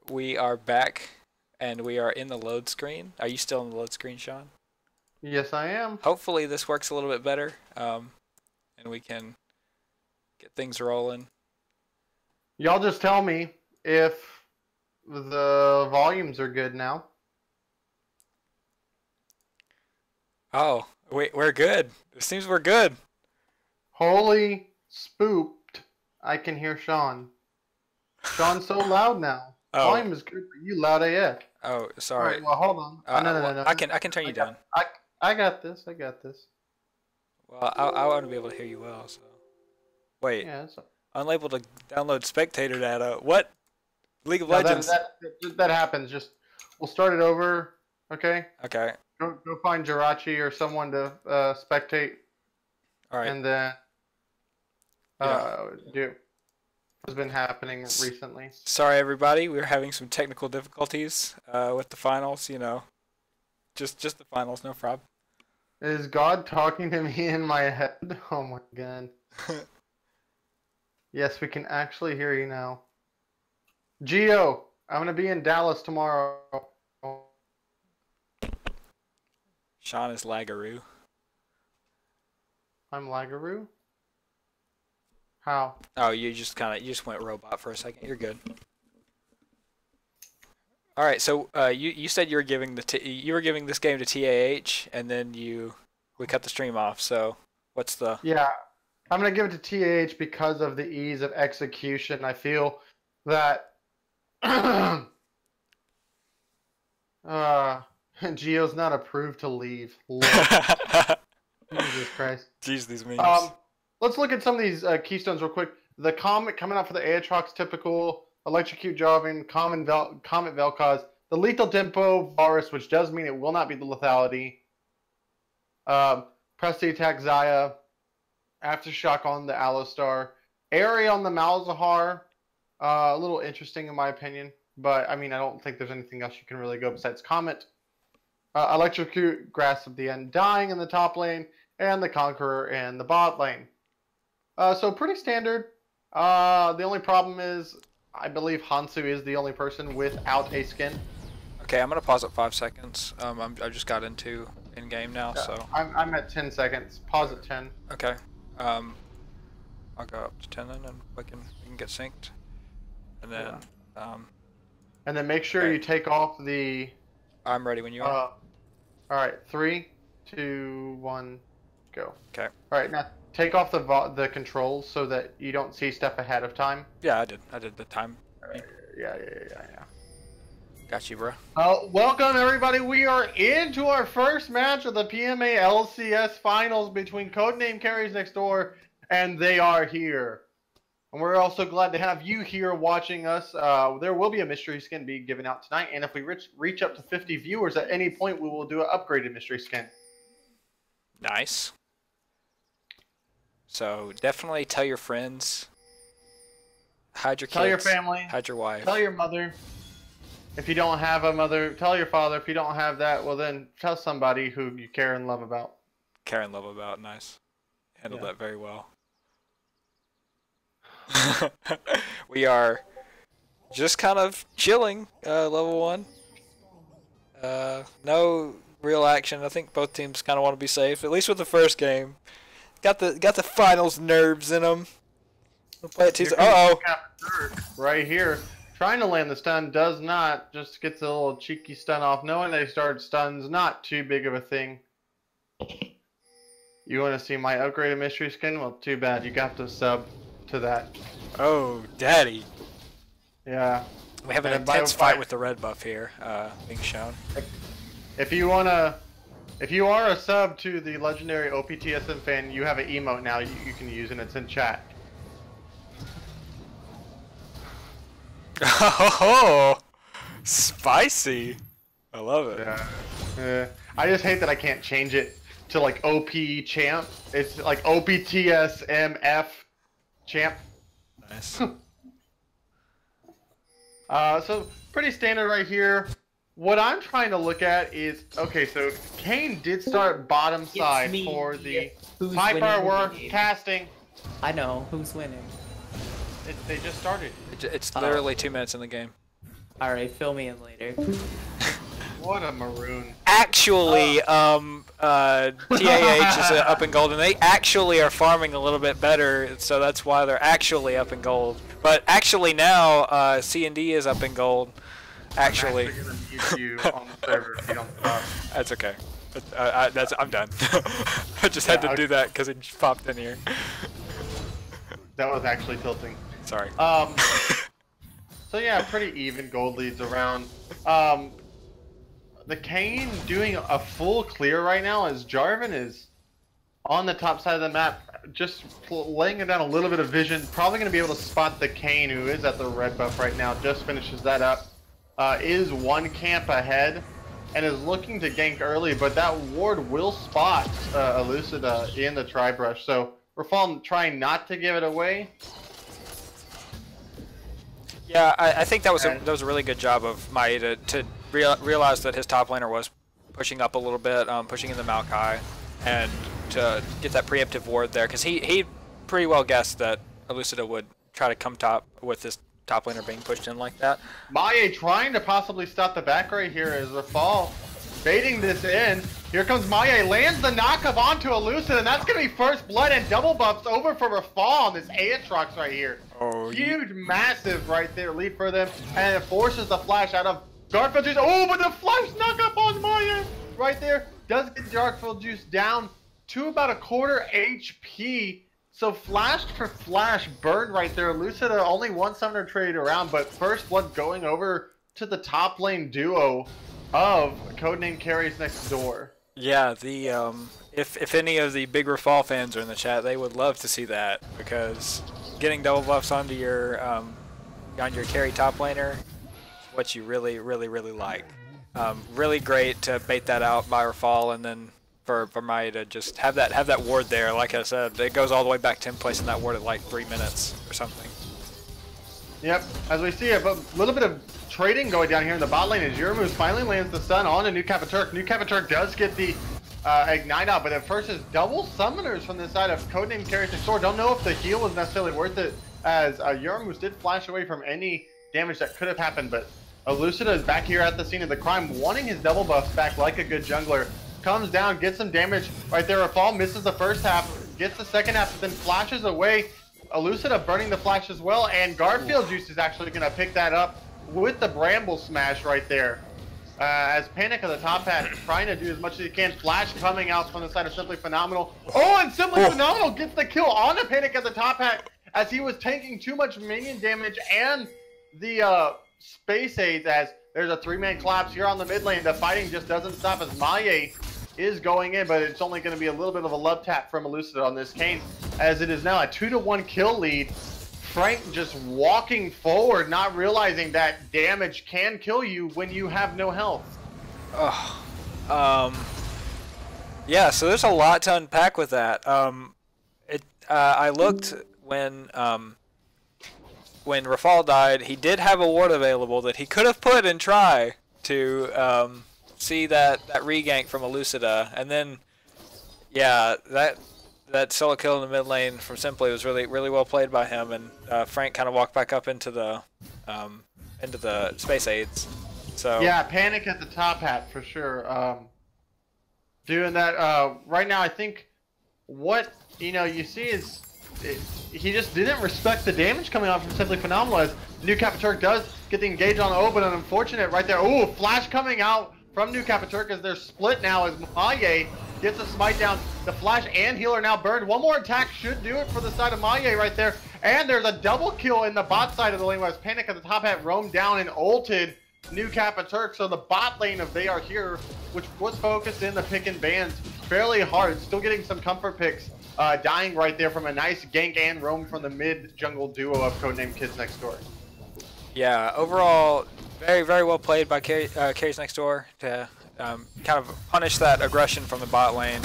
we are back, and we are in the load screen. Are you still in the load screen, Sean? Yes, I am. Hopefully this works a little bit better, and we can get things rolling. Y'all just tell me if the volumes are good now. Oh, we're good. It seems we're good. Holy spooked, I can hear Sean. Sean's so loud now. Oh. Volume is good for you, loud AF. Oh, sorry. All right, well, hold on. No. I can turn you down. I got this. I got this. Well, I want to be able to hear you well. So, wait. Yeah. Unable to download spectator data. What? League of No, Legends. that happens. Just we'll start it over. Okay. Okay. Go find Jirachi or someone to spectate. All right. And then do what's been happening recently. Sorry, everybody. We're having some technical difficulties with the finals. You know, just the finals. No problem. Is God talking to me in my head? Oh my god. Yes, we can actually hear you now. Gio, I'm gonna be in Dallas tomorrow. Sean is Lagaroo. I'm Lagaroo? How? Oh, you just went robot for a second. You're good. All right, so you said you were giving this game to TAH, and then we cut the stream off. So what's the? Yeah, I'm gonna give it to TAH because of the ease of execution. I feel that Gio's not approved to leave. Jesus Christ. Jeez, these memes. Let's look at some of these keystones real quick. The Comet coming out for the Aatrox, typical. Electrocute Jarvan, Comet Vel'Koz. The Lethal Tempo Varus, which does mean it will not be the lethality. Press the attack Xayah. Aftershock on the Alistar. Airy on the Malzahar. A little interesting in my opinion. But, I mean, I don't think there's anything else you can really go besides Comet. Electrocute, Grasp of the Undying in the top lane. And the Conqueror in the bot lane. So pretty standard. The only problem is, I believe Hansu is the only person without a skin. Okay, I'm gonna pause at 5 seconds. I just got into in game now, so I'm at 10 seconds. Pause at 10. Okay. I'll go up to 10 then, and we can get synced. And then and then make sure you take off the. I'm ready when you are. All right, 3, 2, 1, go. Okay. All right, now take off the controls so that you don't see stuff ahead of time. Yeah, I did. I did the time. Yeah. Got you, bro. Welcome everybody. We are into our first match of the PMA LCS finals between Codename Carries Next Door, and they are here. And we're also glad to have you here watching us. There will be a mystery skin being given out tonight, and if we reach up to 50 viewers at any point, we will do an upgraded mystery skin. Nice. So definitely tell your friends. Hide your kids. Tell your family. Hide your wife. Tell your mother. If you don't have a mother, tell your father. If you don't have that, well then tell somebody who you care and love about. Care and love about. Nice. Handled that very well. We are just kind of chilling, level 1. No real action. I think both teams kind of want to be safe, at least with the first game. Got the finals nerves in them. We'll play it Tuesday. Right here, trying to land the stun does not. Just gets a little cheeky stun off. Knowing they started stuns, not too big of a thing. You want to see my upgraded mystery skin? Well, too bad. You got to sub to that. Oh, daddy. Yeah. We have an intense fight with the red buff here, being shown. If you are a sub to the legendary OPTSM fan, you have an emote now you can use, and it's in chat. Oh, spicy. I love it. Yeah. I just hate that I can't change it to like OP champ. It's like OPTSMF champ. Nice. So pretty standard right here. What I'm trying to look at is, okay, so Kane did start bottom side for the high power casting. I know who's winning. They just started. It's literally 2 minutes in the game. Alright, fill me in later. What a maroon. Actually, TAH is up in gold, and they actually are farming a little bit better, so that's why they're actually up in gold. But actually now, CND is up in gold. Actually. I'm actually gonna mute you on the server if you don't stop. That's okay. I'm done. I just had to do that because it just popped in here. That was actually tilting. Sorry. So yeah, pretty even gold leads around. The Kane doing a full clear right now as Jarvan is on the top side of the map, just laying down a little bit of vision. Probably going to be able to spot the Kane, who is at the red buff right now, just finishes that up. Is one camp ahead and is looking to gank early, but that ward will spot Elucida in the tri-brush. So Rafal trying not to give it away. Yeah, I think that was a really good job of Mai to realize that his top laner was pushing up a little bit, pushing in the Maokai, and to get that preemptive ward there, because he pretty well guessed that Elucida would try to come top with his top laner being pushed in like that. Maie trying to possibly stop the back right here as Rafal baiting this in. Here comes Maie, lands the knockup onto Elucida, and that's going to be first blood and double buffs over for Rafal on this Aatrox right here. Oh, huge, massive right there lead for them, and it forces the flash out of Darkfield Juice. Oh, but the flash knockup on Maie right there does get Darkfield Juice down to about a quarter HP. So flash for flash burned right there. Elucida only one summoner traded around, but first blood going over to the top lane duo of Codename Carries Next Door. Yeah, the if any of the big Rafal fans are in the chat, they would love to see that, because getting double buffs onto your carry top laner is what you really like. Really great to bait that out by Rafal, and then for Mai to just have that ward there. Like I said, it goes all the way back to him placing that ward at like 3 minutes or something. Yep, as we see a little bit of trading going down here in the bot lane as Yurmus finally lands the stun on a New Capaturk. New Capaturk does get the Ignite out, but at first is double summoners from the side of Codename Carries Next Door. Don't know if the heal was necessarily worth it, as Yurmus did flash away from any damage that could have happened, but Elucida is back here at the scene of the crime, wanting his double buffs back like a good jungler. Comes down, gets some damage right there. Rafal misses the first half, gets the second half, but then flashes away. Elucida burning the flash as well, and Garfield Juice is actually going to pick that up with the Bramble Smash right there. As Panic of the top hat trying to do as much as he can. Flash coming out from the side of Simply Phenomenal. Oh, and Simply Phenomenal gets the kill on the Panic of the top hat as he was taking too much minion damage and the space aids, as there's a 3-man collapse here on the mid lane. The fighting just doesn't stop as Maie is going in, but it's only going to be a little bit of a love tap from Elucida on this Kane, as it is now a 2-to-1 kill lead. Frank just walking forward, not realizing that damage can kill you when you have no health. Yeah, so there's a lot to unpack with that. I looked when Rafal died, he did have a ward available that he could have put and try to see that regank from Elucida, and then yeah, that solo kill in the mid lane from Simply was really well played by him, and Frank kind of walked back up into the space aids. So yeah, Panic at the top hat for sure. Doing that right now. I think what you see is he just didn't respect the damage coming out from Simply Phenomenal, as New Capaturk does get the engage on O, but an unfortunate right there. Oh, flash coming out from New Capaturk as they're split now, as Maie gets a smite down. The flash and healer now burned. One more attack should do it for the side of Maie right there. And there's a double kill in the bot side of the lane, as Panic at the top hat roamed down and ulted New Capaturk. So the bot lane of They Are Here, which was focused in the pick and bans fairly hard, still getting some comfort picks, dying right there from a nice gank and roam from the mid jungle duo of Codename Kids Next Door. Yeah, overall, very well played by Carries Next Door to kind of punish that aggression from the bot lane.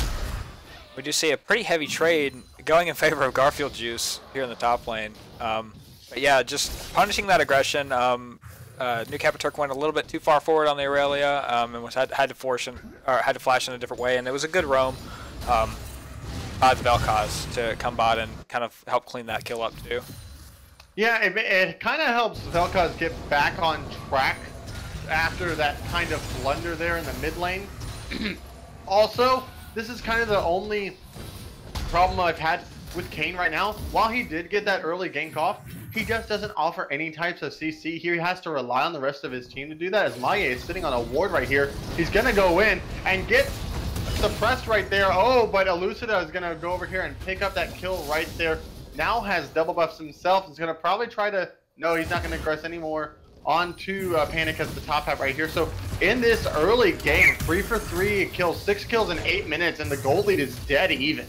We do see a pretty heavy trade going in favor of Garfield Juice here in the top lane. But yeah, just punishing that aggression. New Capaturk went a little bit too far forward on the Aurelia, and had to flash in a different way, and it was a good roam by the Vel'Koz to come bot and kind of help clean that kill up too. Yeah, it kind of helps Vel'Koz get back on track after that kind of blunder there in the mid lane. Also, this is kind of the only problem I've had with Kayn right now. While he did get that early gank off, he just doesn't offer any types of CC here. He has to rely on the rest of his team to do that, as Maye is sitting on a ward right here. He's going to go in and get suppressed right there. Oh, but Elucida is going to go over here and pick up that kill right there. Now has double buffs himself. He's going to probably try to... No, he's not going to aggress anymore. On to Panic as the top hat right here. So in this early game, 3 for 3 kills, 6 kills in 8 minutes, and the gold lead is dead even.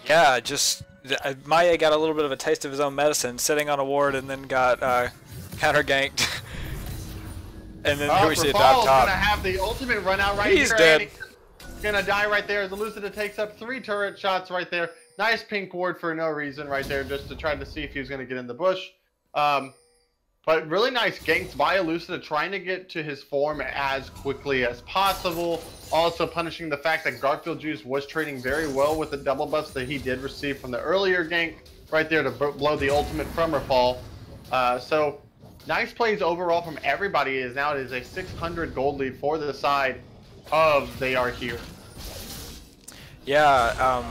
Yeah, just Maye got a little bit of a taste of his own medicine, sitting on a ward, and then got counter ganked. And then here we see a top. Gonna have the ultimate run out right here. He's dead. He's gonna die right there. The Lucida takes up 3 turret shots right there. Nice pink ward for no reason right there, just to try to see if he was gonna get in the bush. But really nice ganks by Elucida, trying to get to his form as quickly as possible. Also punishing the fact that Garfield Juice was trading very well with the double buffs that he did receive from the earlier gank right there to blow the ultimate from Rafal. So nice plays overall from everybody. It is a 600 gold lead for the side of They Are Here. Yeah,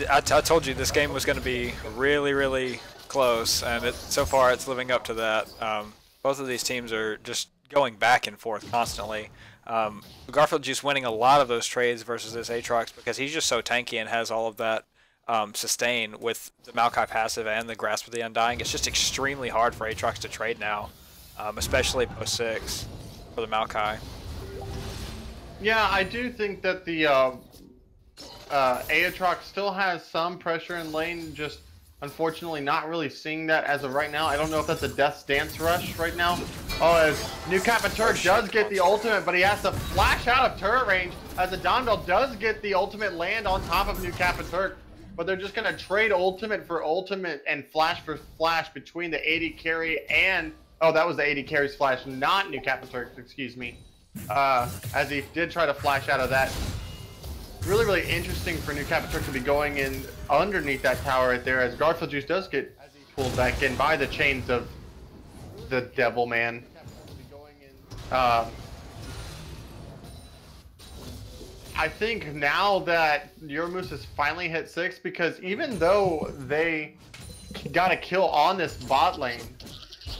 I told you this game was going to be really, really close, and so far it's living up to that. Both of these teams are just going back and forth constantly. Garfield Juice winning a lot of those trades versus this Aatrox because he's just so tanky and has all of that sustain with the Maokai passive and the Grasp of the Undying. It's just extremely hard for Aatrox to trade now, especially post 6 for the Maokai. Yeah, I do think that the Aatrox still has some pressure in lane, just unfortunately not really seeing that as of right now. I don't know if that's a Death's Dance rush right now. Oh, as New Capaturk does get the ultimate, but he has to flash out of turret range as the Donbell does get the ultimate land on top of New Capaturk. But they're just going to trade ultimate for ultimate and flash for flash between the AD carry and... Oh, that was the AD carry's flash, not New Capaturk, excuse me. As he did try to flash out of that. Really, really interesting for New Capaturk to be going in underneath that tower right there, as Garfield Juice does get pulled back in by the chains of the Devil Man. I think now that Euromoose has finally hit 6, because even though they got a kill on this bot lane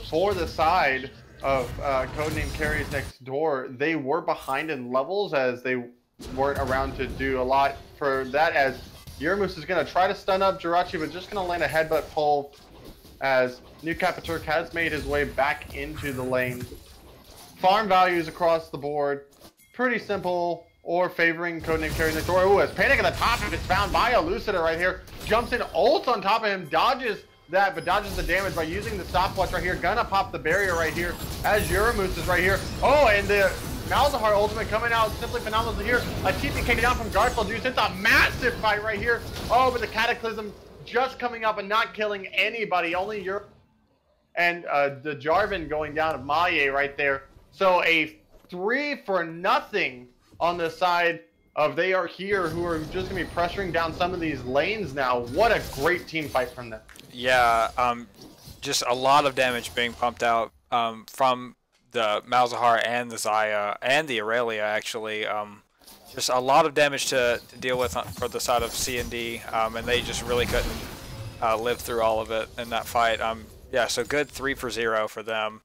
for the side of Codename Carries Next Door, they were behind in levels as they weren't around to do a lot for that, as Euromoose is going to try to stun up Jirachi, but just going to land a headbutt pull as New Capaturk has made his way back into the lane. Farm values across the board, pretty simple, or favoring Codename Carries Next Door. Ooh, as Panic at the top is found by Elucida right here, jumps in, ults on top of him, dodges that, but dodges the damage by using the stopwatch right here. Gonna pop the barrier right here as Euromoose is right here. Oh, and the Malzahar ultimate coming out simply phenomenal here. A TPK down from Garfield Juice. It's a massive fight right here. Oh, but the Cataclysm just coming up and not killing anybody. Only Europe and the Jarvan going down of Maye right there. So a 3-0 on the side of They Are Here, who are just going to be pressuring down some of these lanes now. What a great team fight from them. Yeah, just a lot of damage being pumped out from the Malzahar and the Xayah and the Aurelia, actually. Just a lot of damage to deal with for the side of CND, and they just really couldn't live through all of it in that fight. Yeah, so good 3-for-0 for them.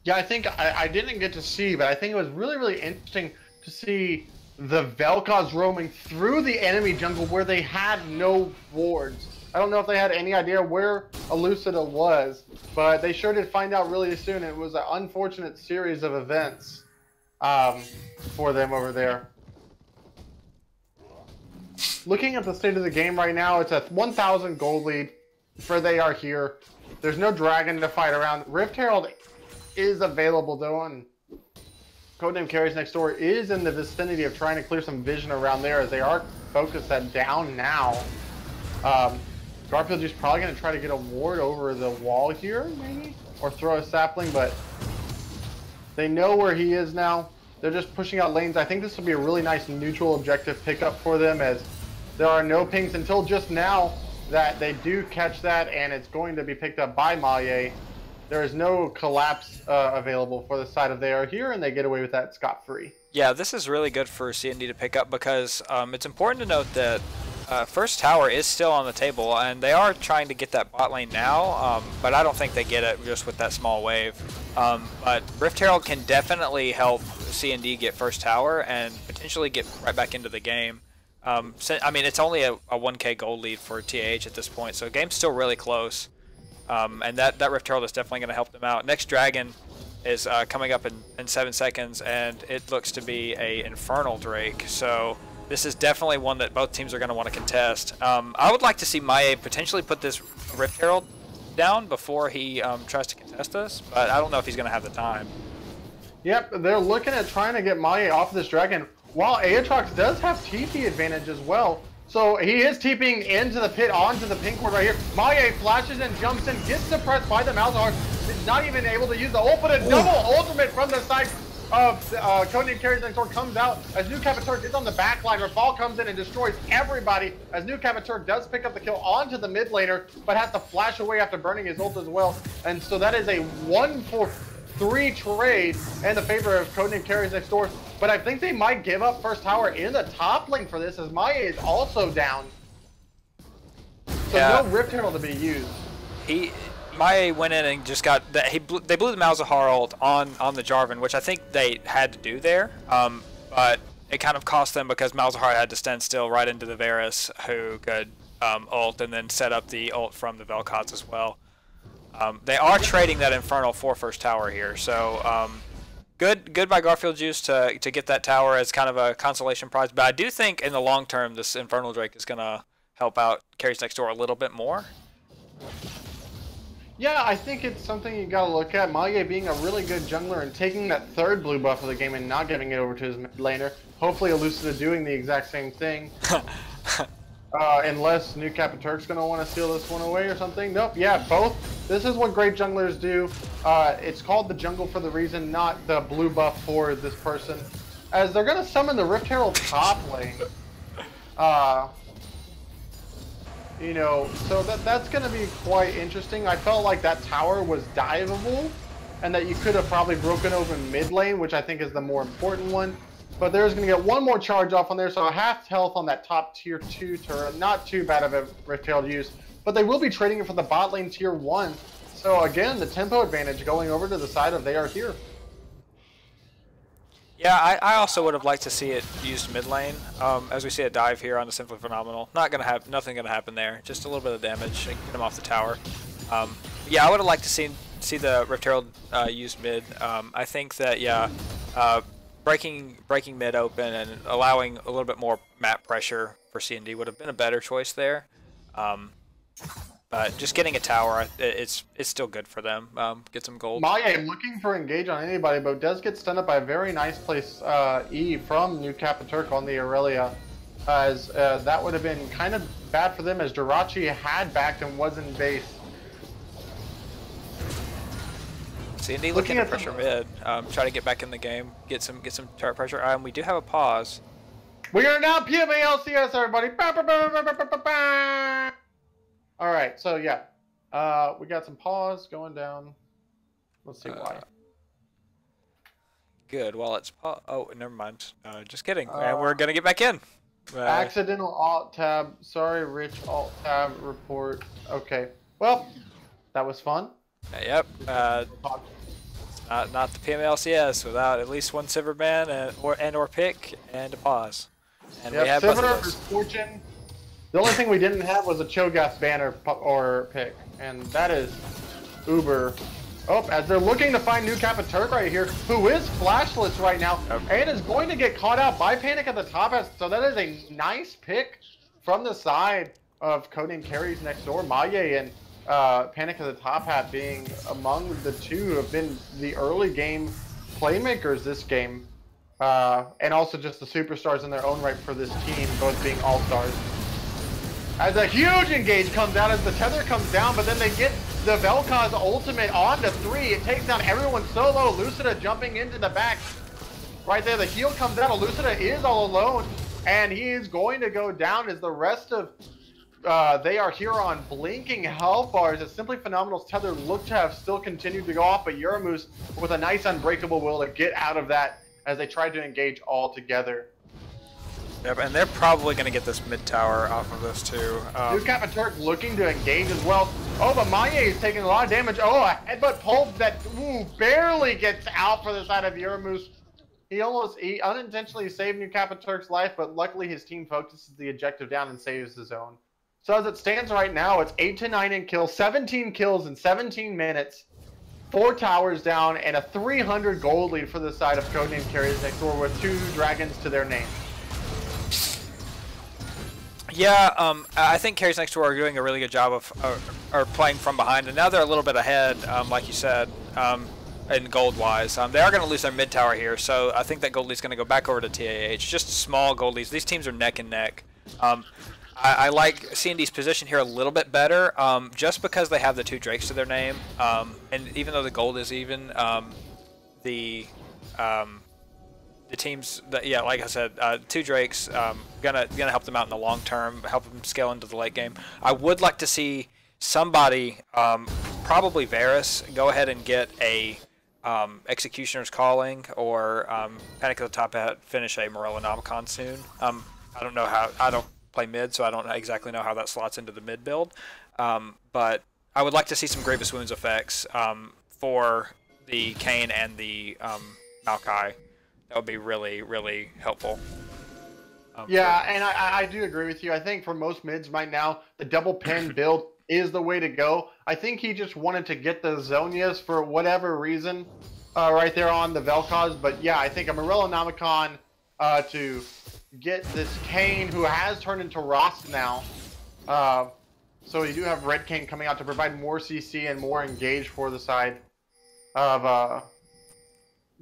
Yeah, I think I didn't get to see, but I think it was really, really interesting to see the Vel'Koz roaming through the enemy jungle where they had no wards. I don't know if they had any idea where Elucida was, but they sure did find out really soon. It was an unfortunate series of events for them over there. Looking at the state of the game right now, it's a 1,000 gold lead for They Are Here. There's no dragon to fight around. Rift Herald is available though, and Codename Carries Next Door is in the vicinity of trying to clear some vision around there, as they are focused at down now. Garfield is probably going to try to get a ward over the wall here, maybe? Or throw a sapling, but they know where he is now. They're just pushing out lanes. I think this will be a really nice neutral objective pickup for them, as there are no pings until just now. that they do catch that, and it's going to be picked up by Maye. There is no collapse available for the side of they are here, and they get away with that scot-free. Yeah, this is really good for CND to pick up because it's important to note that first tower is still on the table, and they are trying to get that bot lane now, but I don't think they get it just with that small wave. But Rift Herald can definitely help CND get first tower and potentially get right back into the game. I mean, it's only a 1k gold lead for TAH at this point, so the game's still really close. And that Rift Herald is definitely going to help them out. Next Dragon is coming up in 7 seconds, and it looks to be a Infernal Drake. So this is definitely one that both teams are going to want to contest. I would like to see Maye potentially put this Rift Herald down before he tries to contest this, but I don't know if he's going to have the time. Yep, they're looking at trying to get Maye off of this Dragon, while Aatrox does have TP advantage as well. So he is TPing into the pit, onto the pink ward right here. Maye flashes and jumps in, gets suppressed by the Malzahar. He's not even able to use the ult, but a double ultimate from the side of Codename Carries Next Door comes out as New Capitur gets on the back line. Rafal comes in and destroys everybody as New Capitur does pick up the kill onto the mid laner, but has to flash away after burning his ult as well. And so that is a 1-for-3 trade in the favor of Codename Carries Next Door. But I think they might give up first tower in the top lane for this, as Maye is also down. So no Rift Herald to be used. Maye went in and just got they blew the Malzahar ult on the Jarvan, which I think they had to do there. But it kind of cost them because Malzahar had to stand still right into the Varus, who could ult and then set up the ult from the Vel'Koz as well. They are trading that Infernal for first tower here, so good by Garfield Juice to get that tower as kind of a consolation prize. But I do think in the long term this Infernal Drake is going to help out Carries Next Door a little bit more. Yeah, I think it's something you gotta look at. Maye being a really good jungler and taking that third blue buff of the game and not giving it over to his mid laner. Hopefully Elucida doing the exact same thing. Unless New Capiturk's gonna want to steal this one away or something. Nope, yeah, both. This is what great junglers do. It's called the jungle for the reason, not the blue buff for this person. As they're gonna summon the Rift Herald top lane. You know, so that's going to be quite interesting. I felt like that tower was diveable, and that you could have probably broken open mid lane, which I think is the more important one. But there's going to get one more charge off on there, so a half health on that top tier 2 turret. Not too bad of a Rift Herald use, but they will be trading it for the bot lane tier 1. So again, the tempo advantage going over to the side of they are here. Yeah, I also would have liked to see it used mid lane. As we see a dive here on the Simply Phenomenal. Nothing gonna happen there. Just a little bit of damage and get him off the tower. Yeah, I would have liked to see the Rift Herald used mid. I think that breaking mid open and allowing a little bit more map pressure for CND would have been a better choice there. But just getting a tower, it's still good for them. Get some gold. Maye looking for engage on anybody, but does get stunned up by a very nice place E from New Capiturk on the Aurelia. As that would have been kind of bad for them, as Jirachi had backed and was in base. CND looking to pressure mid, try to get back in the game, get some turret pressure. We do have a pause. We are now PMALCS, everybody. All right, so yeah, we got some pause going down. Let's see why. Good. Well, it's oh, never mind. Just kidding. And we're gonna get back in. Accidental alt tab. Sorry, Rich alt tab report. Okay. Well, that was fun. Yep. Not the PMLCS without at least one Silverman or pick and a pause. And we have Silver is Fortune. The only thing we didn't have was a Cho'Gath banner or pick, and that is uber. Oh, as they're looking to find New Capiturk right here, who is flashless right now, and is going to get caught out by Panic at the top. So that is a nice pick from the side of Codename Carries Next Door. Maye and Panic at the top hat being among the two who have been the early game playmakers this game, and also just the superstars in their own right for this team, both being all-stars. As a huge engage comes out, as the tether comes down, but then they get the Vel'Koz ultimate onto 3. It takes down everyone solo. Lucida jumping into the back. Right there, the heal comes out. Lucida is all alone, and he is going to go down as the rest of They are here on blinking health bars as Simply Phenomenal's tether looked to have still continued to go off, but Yuramus with a nice unbreakable will to get out of that as they tried to engage all together. Yep, and they're probably going to get this mid tower off of this too. New Turk looking to engage as well. Oh, but Maye is taking a lot of damage. Oh, a headbutt pulp that barely gets out for the side of Yuramus. He unintentionally saved New Turk's life, but luckily his team focuses the objective down and saves the zone. So as it stands right now, it's 8-9 in kills, 17 kills in 17 minutes, 4 towers down, and a 300 gold lead for the side of Codename Carries Next Door with 2 dragons to their name. Yeah, I think Carries Next Door are doing a really good job of playing from behind, and now they're a little bit ahead, like you said, in gold-wise. They are going to lose their mid tower here, so I think that gold lead's going to go back over to TAH. Just small gold leads. These teams are neck and neck. I like CND's position here a little bit better, just because they have the 2 Drakes to their name, and even though the gold is even, the teams that, yeah, like I said, 2 Drakes, gonna help them out in the long term, help them scale into the late game. I would like to see somebody, probably Varus, go ahead and get a Executioner's Calling or Panic at the Top Hat, finish a Morellonomicon soon. I don't know how. I don't play mid, so I don't exactly know how that slots into the mid build. But I would like to see some Grievous Wounds effects for the Kayn and the Maokai. That would be really, really helpful. Yeah, and I do agree with you. I think for most mids right now, the double pin build is the way to go. I think he just wanted to get the Zonias for whatever reason right there on the Vel'Koz. But yeah, I think a Morellonomicon to get this Kayn, who has turned into Rost now. So you do have Red Kayn coming out to provide more CC and more engage for the side of...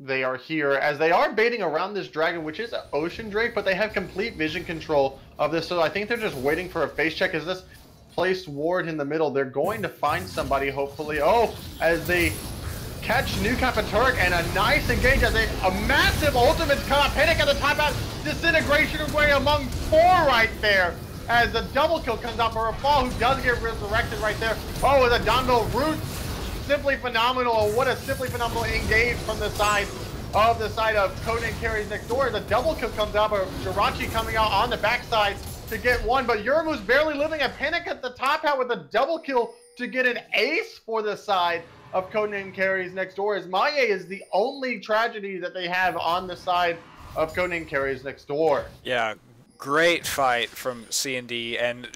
They are here, as they are baiting around this dragon, which is an Ocean Drake, but they have complete vision control of this, so I think they're just waiting for a face check. As this placed ward in the middle, they're going to find somebody, hopefully. Oh, as they catch New Turk, and a nice engage as a massive ultimate come out. Panic at the top out, disintegration away among 4 right there, as the double kill comes out for a fall, who does get resurrected right there. Oh, with a Donville root. Simply phenomenal. What a simply phenomenal engage from the side of Codename Carries Next Door. The double kill comes out, but Jirachi coming out on the backside to get 1. But Yuramu's barely living. A Panic at the top hat with a double kill to get an ace for the side of Codename Carries Next Door. As Maye is the only tragedy that they have on the side of Codename Carries Next Door. Yeah, great fight from CND, and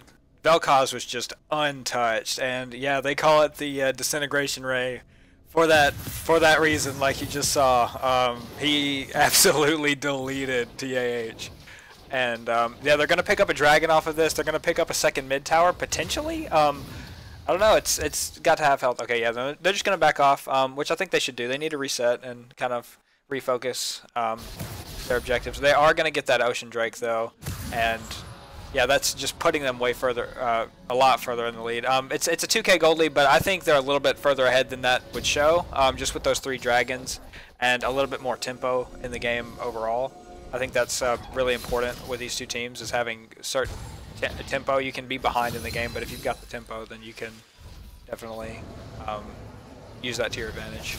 Vel'Koz was just untouched, and yeah, they call it the disintegration ray for that reason. Like you just saw, he absolutely deleted TAH, and yeah, they're gonna pick up a dragon off of this. They're gonna pick up a second mid tower potentially. I don't know. It's got to have health. Okay, yeah, they're just gonna back off, which I think they should do. They need to reset and kind of refocus their objectives. They are gonna get that Ocean Drake though, and yeah, that's just putting them way further, a lot further in the lead. It's a 2K gold lead, but I think they're a little bit further ahead than that would show, just with those 3 dragons and a little bit more tempo in the game overall. I think that's really important with these 2 teams, is having certain tempo. You can be behind in the game, but if you've got the tempo, then you can definitely use that to your advantage.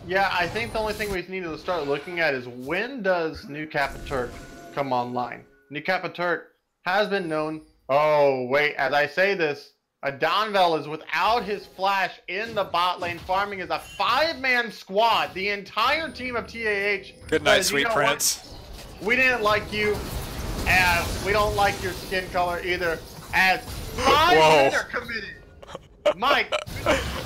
Yeah, I think the only thing we need to start looking at is when does New Turk come online? New Turk has been known. Oh, wait, as I say this, a Donvel is without his flash in the bot lane, farming as a 5-man squad. The entire team of TAH. Good night, sweet prince. What? We didn't like you, as we don't like your skin color either, as 5 men are committed. Mike,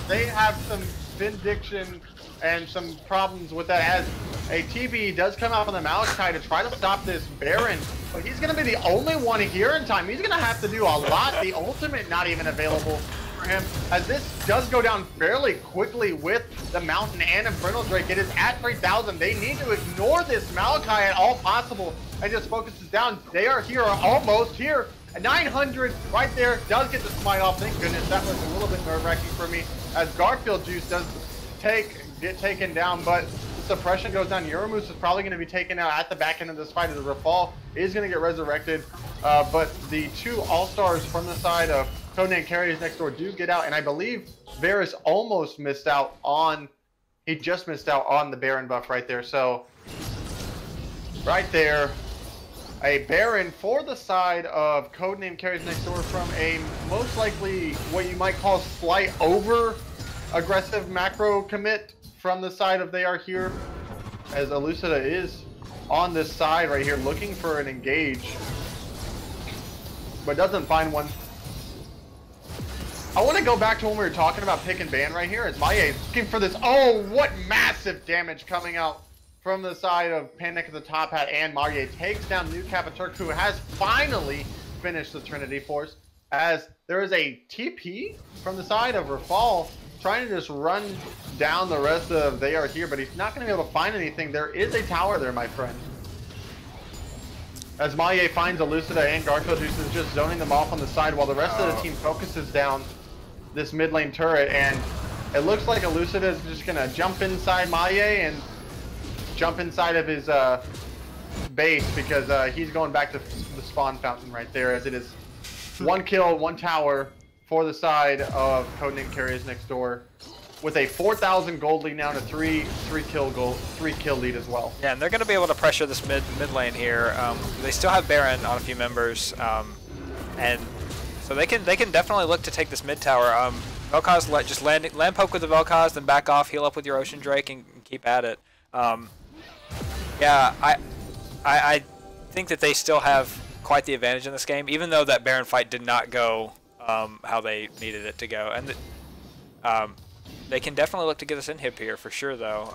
they have some vindication and some problems with that, as a TB does come out on the Maokai to try to stop this Baron, but he's going to be the only one here in time. He's going to have to do a lot. The ultimate not even available for him, as this does go down fairly quickly with the Mountain and Infernal Drake. It is at 3,000. They need to ignore this Maokai at all possible and just focus this down. They are here, almost here. 900 right there, does get the smite off. Thank goodness, that was a little bit nerve-wracking for me, as Garfield Juice does get taken down, but the suppression goes down. Yuramus is probably going to be taken out at the back end of this fight, as the Rafal is going to get resurrected. but the two all-stars from the side of Codename Carries Next Door do get out, and I believe Varus almost missed out on, he just missed out on the Baron buff right there. So, right there, a Baron for the side of Codename Carries Next Door from a most likely what you might call slight over aggressive macro commit from the side of They Are Here, as Elucida is on this side right here looking for an engage, but doesn't find one. I want to go back to when we were talking about pick and ban right here, as Maye is looking for this. Oh, what massive damage coming out from the side of Panic at the Top Hat, and Maye takes down New Capaturk, who has finally finished the Trinity Force, as there is a TP from the side of Rafal trying to just run down the rest of They Are Here, but he's not going to be able to find anything. There is a tower there, my friend. As Maye finds Elucida and Garfield Juice is just zoning them off on the side while the rest of the team focuses down this mid lane turret, and it looks like Elucida is just going to jump inside Maye and jump inside of his base, because he's going back to the spawn fountain right there, as it is 1 kill, 1 tower for the side of Codename Carries Next Door, with a 4,000 gold lead now to 3 kill lead as well. Yeah, and they're going to be able to pressure this mid lane here. They still have Baron on a few members, and so they can definitely look to take this mid tower. Vel'Koz just land poke with the Vel'Koz, then back off, heal up with your Ocean Drake, and keep at it. Yeah, I think that they still have quite the advantage in this game, even though that Baron fight did not go how they needed it to go, and they can definitely look to get this inhib here for sure, though.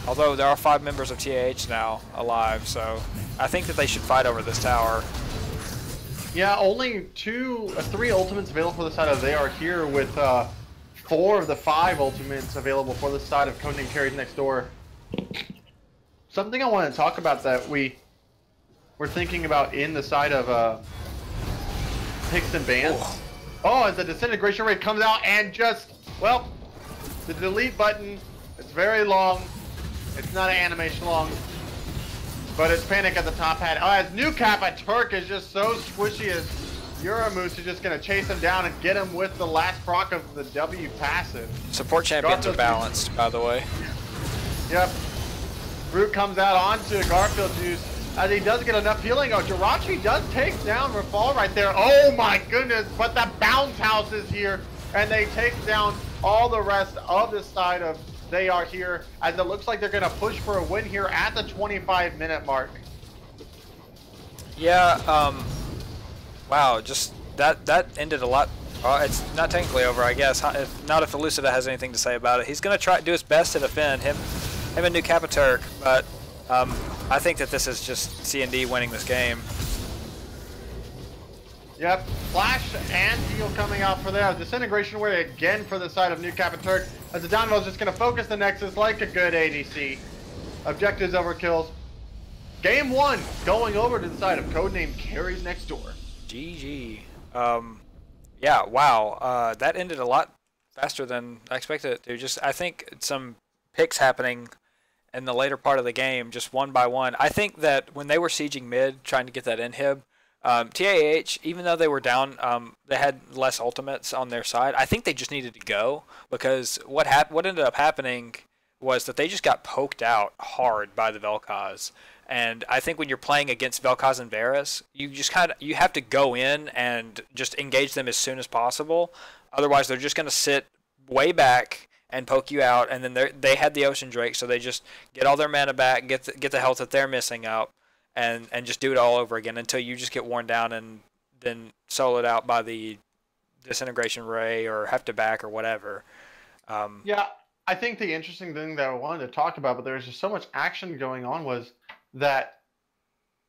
Although there are 5 members of TAH now alive, so I think that they should fight over this tower. Yeah, only 3 ultimates available for the side of They Are Here, with 4 of the 5 ultimates available for the side of Codename Carries Next Door. Something I want to talk about that we're thinking about in the side of picks and bans. Oh, as the disintegration rate comes out and just, well, the delete button, it's very long. It's not an animation long, but it's Panic at the Top Hat. Oh, as New Capaturk is just so squishy, as Uramoose is just going to chase him down and get him with the last proc of the W passive. Support champions are balanced, by the way. Yep. Root comes out onto Garfield Juice, as he does get enough healing. Oh, Jirachi does take down Rafal right there. Oh my goodness, but the bounce house is here, and they take down all the rest of the side of They Are Here, as it looks like they're going to push for a win here at the 25-minute mark. Yeah, wow, just that ended a lot. It's not technically over, I guess. If not, if Elucida has anything to say about it. He's going to try to do his best to defend him and New Capaturk, but I think that this is just CND winning this game. Yep, Flash and Heal coming out for that. Disintegration Wave again for the side of New Capaturk, as the Downwell is just going to focus the Nexus like a good ADC. Objectives overkills. Game 1 going over to the side of Codename Carries Next Door. GG. Yeah, wow. That ended a lot faster than I expected it to. I think some picks happening in the later part of the game, just one by one. I think that when they were sieging mid, trying to get that inhib, TAH, even though they were down, they had less ultimates on their side. I think they just needed to go, because what ended up happening was that they just got poked out hard by the Vel'Koz. And I think when you're playing against Vel'Koz and Varus, you have to go in and just engage them as soon as possible. Otherwise, they're just going to sit way back and poke you out, and then they had the Ocean Drake, so they just get all their mana back, get the health that they're missing up, and just do it all over again until you just get worn down and then soloed out by the Disintegration Ray or have to back or whatever. Yeah, I think the interesting thing that I wanted to talk about, but there's just so much action going on, was that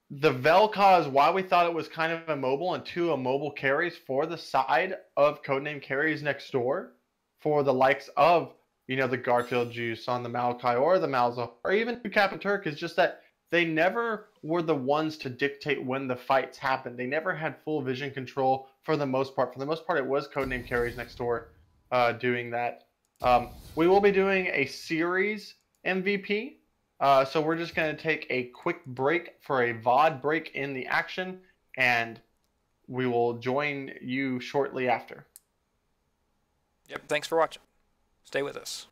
the Vel'Koz, why we thought it was kind of immobile, and 2 immobile carries for the side of Codename Carries Next Door, for the likes of, you know, the Garfield Juice on the Maokai or the Malza, or even Capaturk, is just that they never were the ones to dictate when the fights happened. They never had full vision control for the most part. For the most part, it was Codename Carries Next Door doing that. We will be doing a series MVP So we're just going to take a quick break for a VOD break in the action, and we will join you shortly after. Yep, thanks for watching. Stay with us.